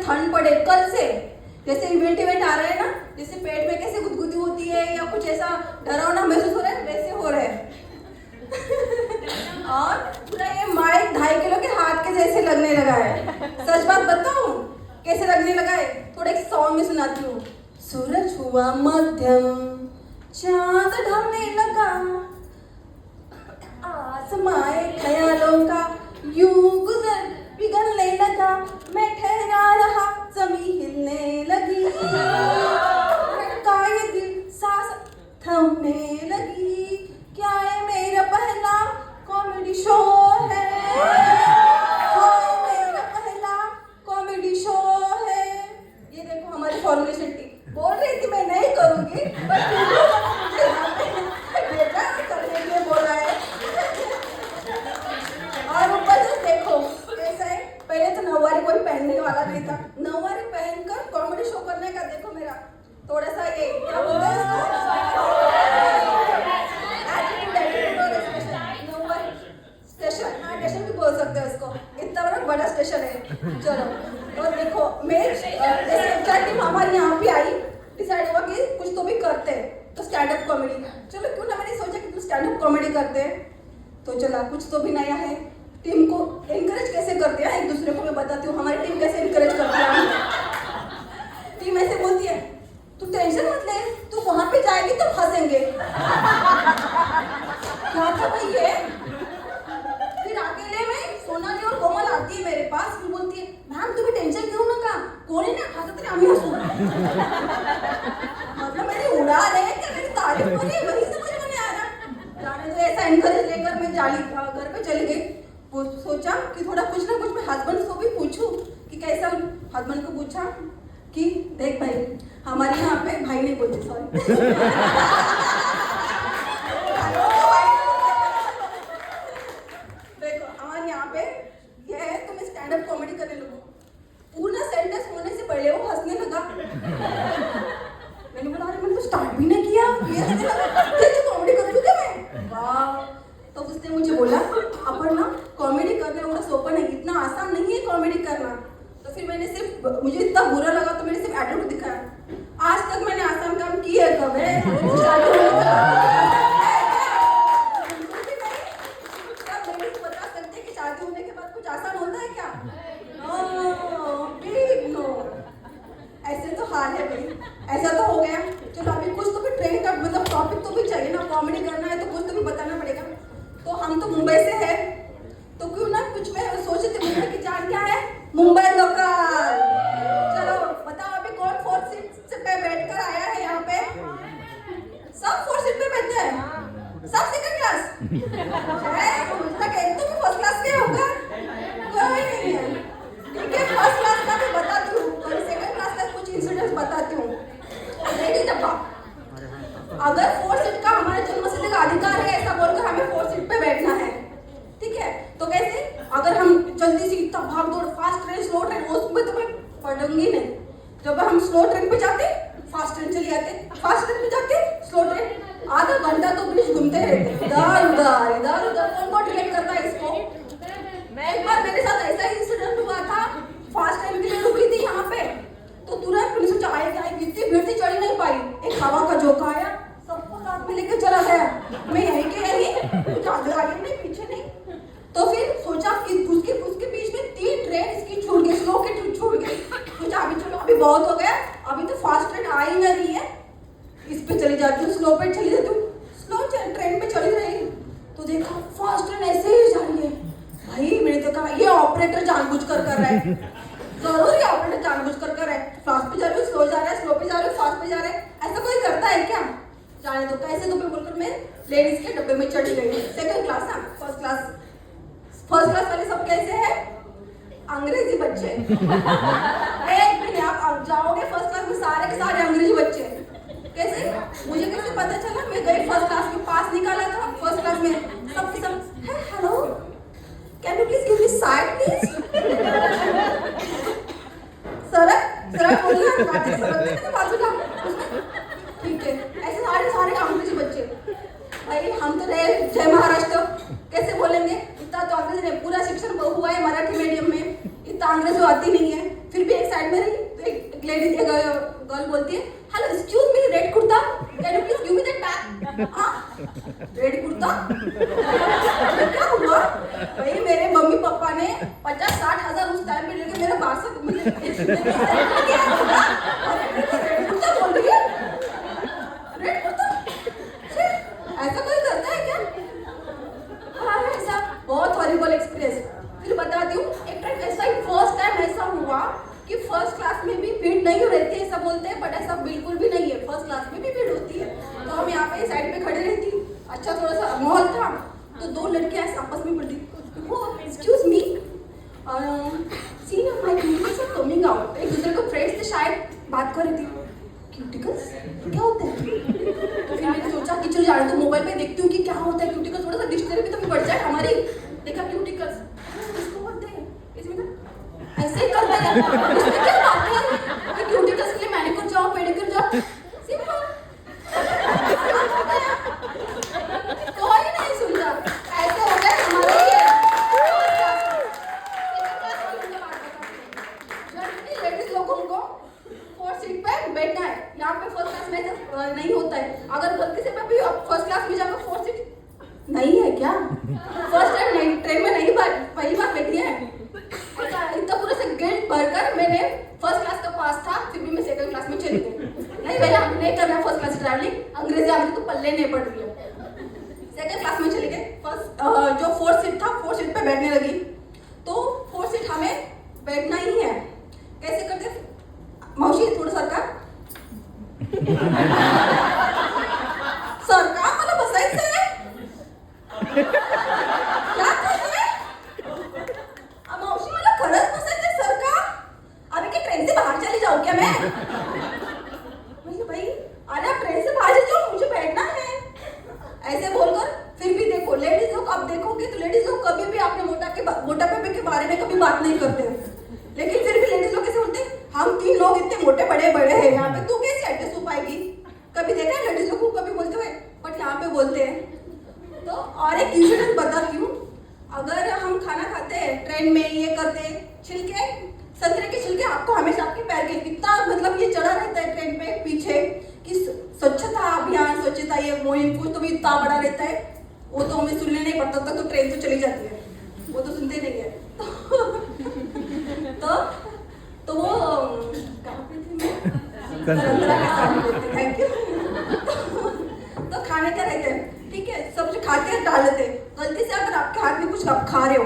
ठंड पड़े कल से, जैसे इवेंट आ रहा है ना, जैसे पेट में कैसे गुदगुदी होती है या कुछ ऐसा डरावना महसूस हो रहा है, वैसे हो रहा है। और पूरा ये माइक 2.5 किलो के हाथ के जैसे लगने लगा है। सच बात बताऊं कैसे लगने लगा है, थोड़ा एक सॉन्ग में सुनाती हूँ। सूरज हुआ मध्यम, चांद ढलने लगा, आसमाए ख्यालों का यूं गुजर पिघलने लगा, मैं ठहरा रहा जमी हिलने लगी, धड़का ये दिल सांस थमने लगी, क्या ये मेरा पहला कॉमेडी शो है, हाँ मेरा पहला कॉमेडी शो है। ये देखो हमारी फॉर्मुलेशन टीम बोल रही थी मैं नहीं करूंगी, पर मुझे यहाँ पे भेजा करने के लिए बोला है। और ऊपर से देखो कैसा है, पहले तो नौवारी कोई पहनने वाला नहीं था, नौवारी पहनकर कॉमेडी शो करने का देखो मेरा थोड़ा सा ये क्या बोलते हैं स्टेशन, हाँ स्टेशन भी बोल सकते हैं उसको, इतना बड़ा स्टेशन है। चलो और देखो मैं जैसे टीम हमारी यहाँ पे आई, डिसाइड हुआ कि कुछ तो भी करते हैं, तो स्टैंड अप कॉमेडी। चलो क्यों ना, मैंने सोचा कि तुम स्टैंड अप कॉमेडी करते हैं, तो चला कुछ तो भी नया है। टीम को एनकरेज कैसे करते हैं एक दूसरे को मैं बताती हूँ, हमारी टीम कैसे एनकरेज करती है। टीम ऐसे बोलती है, तू टेंशन मत ले, तू वहां पे जाएगी तो फंसेंगे। क्या था भाई ये? फिर अकेले में सोनाली और कोमल आती है मेरे पास, फिर बोलती है, मैम तुम्हें टेंशन क्यों ना का, कोने ना हंसते रहे, हमें हंसो। मतलब मैंने उड़ा रहे हैं क्या, मेरी तारीफ हो रही है, वही समझ में नहीं आ रहा। जाने तो ऐसा एनकरेज लेकर मैं घर पे चली गई। सोचा कि थोड़ा कुछ ना कुछ मैं हस्बैंड को भी पूछूं कि कैसा। हस्बैंड को पूछा कि देख भाई, हमारे यहाँ पे भाई नहीं बोलते, सॉरी देखो हमारे यहाँ पे ये है, तुम स्टैंड अप कॉमेडी करने लगो। पूरा सेंटेंस होने से पहले वो हंसने लगा। मैंने बोला अरे मैंने तो स्टार्ट भी नहीं किया, ये कॉमेडी करूँ क्या मैं? वाह। तो उसने मुझे बोला अपन ना कॉमेडी करना थोड़ा सोपन है, इतना आसान नहीं है कॉमेडी करना। तो फिर मैंने सिर्फ, मुझे इतना बुरा लगा तो मैंने सिर्फ एटीट्यूड दिखाया। आज तक मैंने आसान काम किए कब है? बता सकते कि शादी होने के बाद कुछ आसान होता है क्या? नो, ऐसे तो हाल है भाई, ऐसा तो हो गया। चलो अभी कुछ तो भी ट्रेन का मतलब टॉपिक तो भी चाहिए ना, कॉमेडी करना है तो कुछ तो भी बताना पड़ेगा। तो हम तो मुंबई से है, तो क्यों ना कुछ में सोचे थे, मुंबई की जान क्या है? मुंबई लोकल। चलो बताओ अभी कौन 4th सीट पे बैठकर आया है यहाँ पे? सब 4th सीट पे बैठते हैं, सब सेकंड क्लास तक, एक तो भी फर्स्ट क्लास के होगा कोई नहीं है। ठीक है, फर्स्ट क्लास का भी बताती हूँ और सेकंड क्लास का कुछ इंसिडेंट्स बताती हूँ। लेडीज डब्बा, अगर 4th सीट का हमारे जन्मसिद्ध का अधिकार है ऐसा बोलकर हमें 4th सीट पे बैठना है, ठीक है? तो कैसे? अगर हम जल्दी से इतना भाग दौड़, फास्ट ट्रेन स्लो ट्रेन, उसमें तो मैं पढ़ूंगी नहीं। जब हम स्लो ट्रेन पे जाते फास्ट ट्रेन चली जाते, फास्ट ट्रेन पे जाते स्लो ट्रेन, आधा घंटा तो ब्रिज घूमते रहते, इधर उधर। कौन रिलेट करता है इसको? एक बार मेरे साथ ऐसा इंसिडेंट हुआ था, फास्ट ट्रेन के लिए रुकी थी यहाँ पे, तो तुरंत पुलिस आएगी, इतनी भीड़ से चढ़ नहीं पाई, एक हवा का झोंका आया, सबको साथ में लेकर चला गया। मैं यहीं के यहीं, कुछ आगे नहीं पीछे नहीं। तो फिर सोचा कि उसके बीच में 3 ट्रेन इसकी छूट गई, स्लो की छूट गई। सोचा अभी चलो, अभी बहुत हो गया, अभी तो फास्ट ट्रेन आ ही नहीं रही है, इस पे चली जाती हूँ, स्लो पे चली जाती हूँ। स्लो ट्रेन पे चली रही तो देखा फास्ट ट्रेन ऐसे ही जा रही है। भाई मैंने तो कहा ये ऑपरेटर जानबूझकर कर रहा है, जरूर ये ऑपरेटर जानबूझकर कर रहा है। फास्ट पे जा रही हूँ, स्लो जा रहा है, स्लो पे जा रही हूँ, फास्ट पे जा रहा है, ऐसा कोई करता है क्या? जाने दो, कैसे तो मैं बोलकर मैं लेडीज के डब्बे में चढ़ी गई। सेकंड क्लास ना, फर्स्ट क्लास वाले सब कैसे हैं? अंग्रेजी बच्चे। एक दिन आप जाओगे फर्स्ट क्लास में, सारे के सारे अंग्रेजी बच्चे। कैसे? मुझे कैसे पता चला? मैं गई फर्स्ट क्लास में, पास निकाला था फर्स्ट क्लास में, सबके सब hello can you please give me side please. सरक बोलिए बाजूला, ठीक है। ऐसे सारे अंग्रेजी बच्चे। भाई हम तो रहे जय महाराष्ट्र, कैसे बोलेंगे? इतना तो अंग्रेजी नहीं, पूरा शिक्षण हुआ है मराठी मीडियम में, इतना अंग्रेजी आती नहीं है, फिर भी एक साइड साइड में रही तो एक लेडी गर्ल बोलती है, hello excuse me, red kurta, can you please give me that bag. हाँ रेड कुर्ता, क्या हुआ भाई? मेरे मम्मी पापा ने 50-60 हजार उस टाइम पे लेके मेरा 62 रेड कुर्ता बोल रही है, रेड कुर्ता, ऐसा कोई करता है क्या? हाँ ऐसा बहुत हॉरिबल एक्सपीरियंस। फिर बताती हूँ, एक टाइम ऐसा ही फर्स्ट टाइम ऐसा हुआ कि फर्स्ट क्लास में भी भीड़ नहीं रहती है, ऐसा बोलते हैं, बट ऐसा बिल्कुल भी नहीं है, फर्स्ट क्लास में भी भीड़ होती है। तो हम यहाँ पे साइड पे खड़े रहती, अच्छा थोड़ा सा माहौल था, तो दो लड़कियां ऐसे आपस में पढ़ती, एक्सक्यूज मी, सी ना my cuticles are coming out. एक दूसरे को फ्रेंड्स से शायद बात कर रही थी, क्यूटिकल्स क्या होता है? तो फिर मैंने सोचा कि चलो यार तो मोबाइल पे देखती हूँ कि क्या होता है क्यूटिकल्स, थोड़ा सा डिक्शनरी भी तो बढ़ जाए हमारी। देखा क्यूटिकल्स, इसको बोलते हैं, इसमें ना ऐसे ही करते हैं, इसमें क्या बात है कि क्यूटिकल्स के लिए मैनिक्योर जाओ, पेडिक्योर जाओ, सिंपल। कोई नहीं सुनता, ऐसे हो गया हमारा ये लेडीज लोगों को 4 सीट पे बैठना है। यहाँ पे फर्स्ट क्लास में नहीं होता है, अगर गलती से मैं भी फर्स्ट क्लास में जाकर 4 सीट नहीं है क्या? फर्स्ट टाइम नहीं, ट्रेन में नहीं पहली बार बैठी है। इतना पूरा से गिल्ट भरकर मैंने फर्स्ट क्लास का पास था, फिर भी मैं सेकंड क्लास में चली गई। नहीं भैया नहीं करना फर्स्ट क्लास ट्रैवलिंग, अंग्रेजी आगे तो पल्ले नहीं पड़ रही है। सेकंड क्लास में चली गई, फर्स्ट जो 4 सीट था 4 सीट पे बैठने लगी, तो 4 सीट हमें बैठना ही है। कैसे करते? मौसी थोड़ा सरकार सरकार मला बसायचं आहे, क्या करते? मावशी मला खरंच बसायचं सरकार, अभी क्या ट्रेन से बाहर चली जाऊँ क्या मैं? भाई अरे आप ट्रेन से बाहर जाओ, मुझे बैठना है। ऐसे बोलकर फिर भी देखो लेडीज लोग, आप देखोगे तो लेडीज लोग कभी भी आपने मोटापे के बारे में कभी बात नहीं करते, लेकिन फिर भी लेडीज लोग कैसे बोलते हैं, हम 3 लोग इतने मोटे बड़े हैं यहाँ पे, तू कैसे एडजस्ट हो पाएगी? कभी देखा है लेडीज लोग को कभी बोलते हुए, बट यहाँ पे बोलते हैं। तो और एक इंसिडेंट बताती हूँ, अगर हम खाना खाते हैं ट्रेन में, ये करते छिलके, संतरे के छिलके आपको हमेशा आपके पैर के इतना मतलब ये चढ़ा रहता है ट्रेन पे पीछे कि स्वच्छता अभियान, स्वच्छता ये मुहिम कुछ तो भी इतना बड़ा रहता है, वो तो हमें सुनने नहीं पड़ता था, तो ट्रेन तो चली जाती है, वो तो सुनते नहीं है। तो वो कहाँ पे थी मैं? Thank you. तो खाने क्या रहते हैं, ठीक है, सब जो खाते हैं डाल देते हैं, गलती से अगर आपके हाथ में कुछ आप खा रहे हो,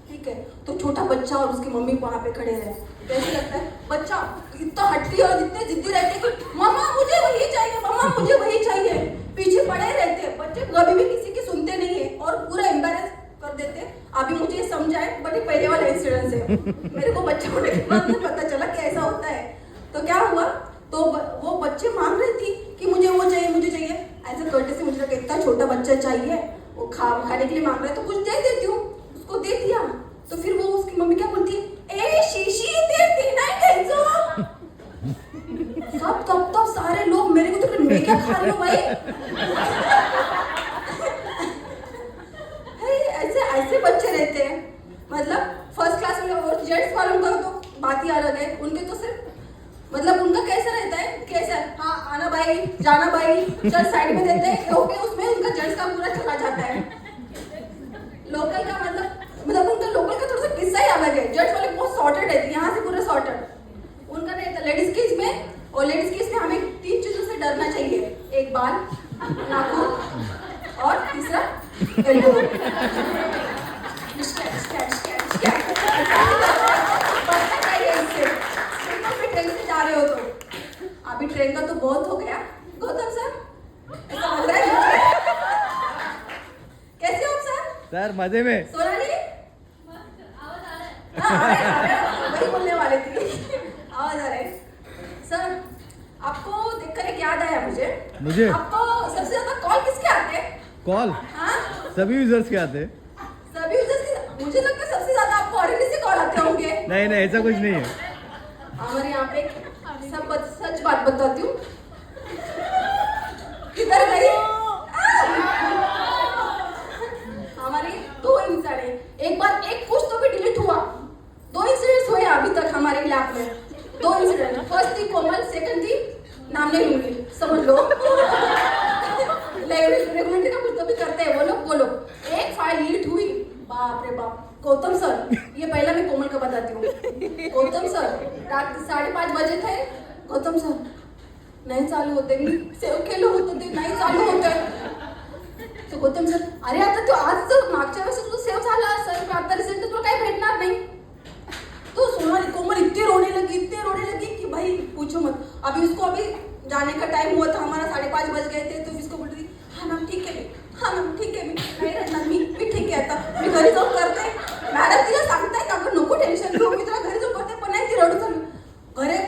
ठीक है, तो छोटा बच्चा और उसकी मम्मी वहाँ पे खड़े रहे, कैसे लगता है? बच्चा इतना हट्टी और इतने जिद्दी रहते हैं कि मामा मुझे वही चाहिए, मामा मुझे वही चाहिए, पीछे पड़े रहते हैं बच्चे, कभी भी किसी की सुनते नहीं है और पूरा एम्बैरेस कर देते हैं। अभी मुझे ये समझाए, बट ये पहले वाला इंसिडेंस है, मेरे को बच्चा होने के बाद में पता चला कि ऐसा होता है। तो क्या हुआ, तो वो बच्चे मांग रही थी कि मुझे वो चाहिए, मुझे चाहिए, ऐसे करते से मुझे लगा इतना छोटा बच्चा चाहिए, वो खाने के लिए मांग रहा है, तो कुछ दे देती हूँ, उसको दे दिया। तो फिर वो उसकी मम्मी क्या बोलती है, ए शीशी ते नाही खायचं। तब सारे लोग मेरे को तो मैं क्या खा रही हूँ भाई? ऐसे बच्चे रहते हैं, मतलब फर्स्ट क्लास में। और जेंट्स वालों का तो बात ही अलग है, उनके तो सिर्फ मतलब उनका कैसा रहता है, कैसा हाँ आना भाई जाना भाई, चल साइड में देते हैं, ओके, उसमें उनका जेंट्स का पूरा चला जाता है। लोकल का मतलब उनका लोकल का थोड़ा सा किस्सा ही अलग है, जेंट्स वाले बहुत सॉर्टेड रहती है, यहाँ से पूरा सॉर्टेड उनका रहता है। लेडीज केस में, और लेडीज केस में हमें 3 चीजों से डरना चाहिए, एक बाल, नाखून और तीसरा एल्बो। ट्रेन से जा रहे हो तो अभी ट्रेन का तो बहुत हो गया। गौतम सर ऐसा लग रहा है कैसे हो सर? मजे में। सोनाली वही बोलने वाले थे, आवाज आ रहा है। सर आपको देखकर एक याद आया मुझे आपको सबसे ज्यादा कॉल किसके आते हैं? कॉल? हाँ सभी यूजर्स के आते हैं। सभी यूजर्स के? मुझे लगता है सबसे ज्यादा आपको ऑरेंज से कॉल आते होंगे। नहीं ऐसा कुछ नहीं है। हमारे यहाँ पे सब सच बात बताती हूँ, किधर गई? हमारे 2 इंसिडेंट, एक बार एक कुछ तो भी डिलीट हुआ, 2 इंसिडेंट्स हुए अभी तक हमारे लैब में। दो इंसिडेंट, फर्स्ट थी कोमल, सेकंड थी नाम नहीं लूंगी, समझ लो। रेगुलेटरी का कुछ तो भी करते हैं वो लोग। एक फाइल लीड हुई, बाप रे बाप। गौतम सर, ये पहला मैं कोमल का बताती हूँ। गौतम सर रात 5:30 बजे थे। गौतम सर नहीं चालू होते, मी सेव केलं होतं ते नाही चालू होतं। तो गौतम सर, अरे आता तो आज जर मागच्या वेळेस तुझं सेव झाला असेल, आता रिझल्ट तुला काही भेटणार नहीं। तो सोनाली कोमल इतने रोने लगी कि भाई पूछो मत। अभी उसको अभी जाने का टाइम हुआ था, हमारा 5:30 बज गए थे, तो इसको बोल रही हाँ मैम ठीक है, हाँ मैम ठीक है, मी नाही रडणार, मी ठीक आहे आता, मी घरी जाऊन करते। मॅडम तिला सांगताय का गं नको टेन्शन घेऊ, मी तुला घरी जाऊन करते, पण नाही ती रडू चालू।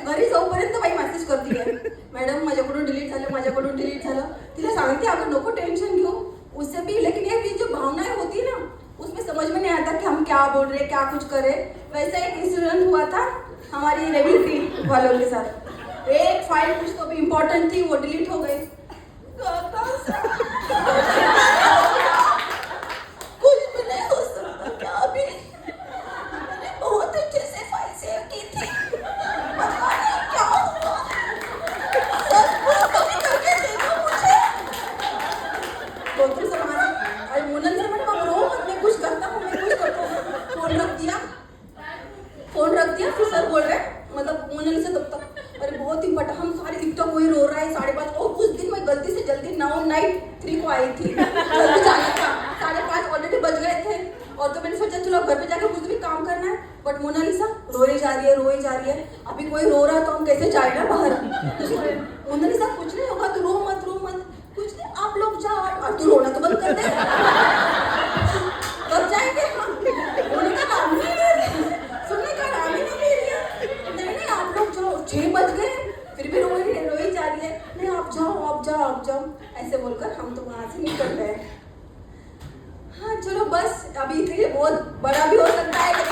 घरी जाऊपर्यंत बाई मेसेज करते आहे, मॅडम माझ्याकडून डिलीट झालं। तिला सांगते अगं नको टेन्शन घेऊ, उससे भी लेकिन ये जो भावनाएं होती है ना, उसमें समझ में नहीं आता कि हम क्या बोल रहे, क्या कुछ करे। वैसा एक इंसिडेंट हुआ था हमारी रेगुलेटरी वालों के साथ। एक फाइल कुछ तो भी इम्पोर्टेंट थी, वो डिलीट हो गई। कुछ भी नहीं हो सकता क्या अभी? मैंने बहुत अच्छे से फाइल सेव की थी, पता नहीं क्या हुआ। सच में कभी करके देखो मुझे। गौतम सर हमारे, अरे मोनालिसा मैडम आप रो मत, मैं कुछ करता हूँ। फोन रख दिया, फिर सर बोल रहे मतलब मोनालिसा तब तक, अरे बहुत इम्पोर्टेंट, हम सारे टिकटॉक वही रो रहा है 5:30। और उस दिन मैं गलती से जल्दी 9:03 को आई थी, जल्दी जाना था, 5:30 ऑलरेडी बज गए थे। और तो मैंने सोचा चलो घर पे जाकर कुछ भी काम करना है, बट मोनालिसा रोई जा रही है। अभी कोई रो रहा तो हम कैसे जाए ना बाहर। मोनालिसा कुछ नहीं होगा, तू रो मत, कुछ नहीं, आप लोग जाओ, और तू रोना तो बंद कर दे, कब जाएंगे हम? रोने का नाम नहीं ले रही, सुनने का नाम ही नहीं ले रही है। नहीं आप लोग जाओ, 6 बज गए, फिर भी रोई जा रही है। नहीं आप जाओ, ऐसे बोलकर हम तो वहां से निकल गए। हाँ चलो बस, अभी इसलिए बहुत बड़ा भी हो सकता है।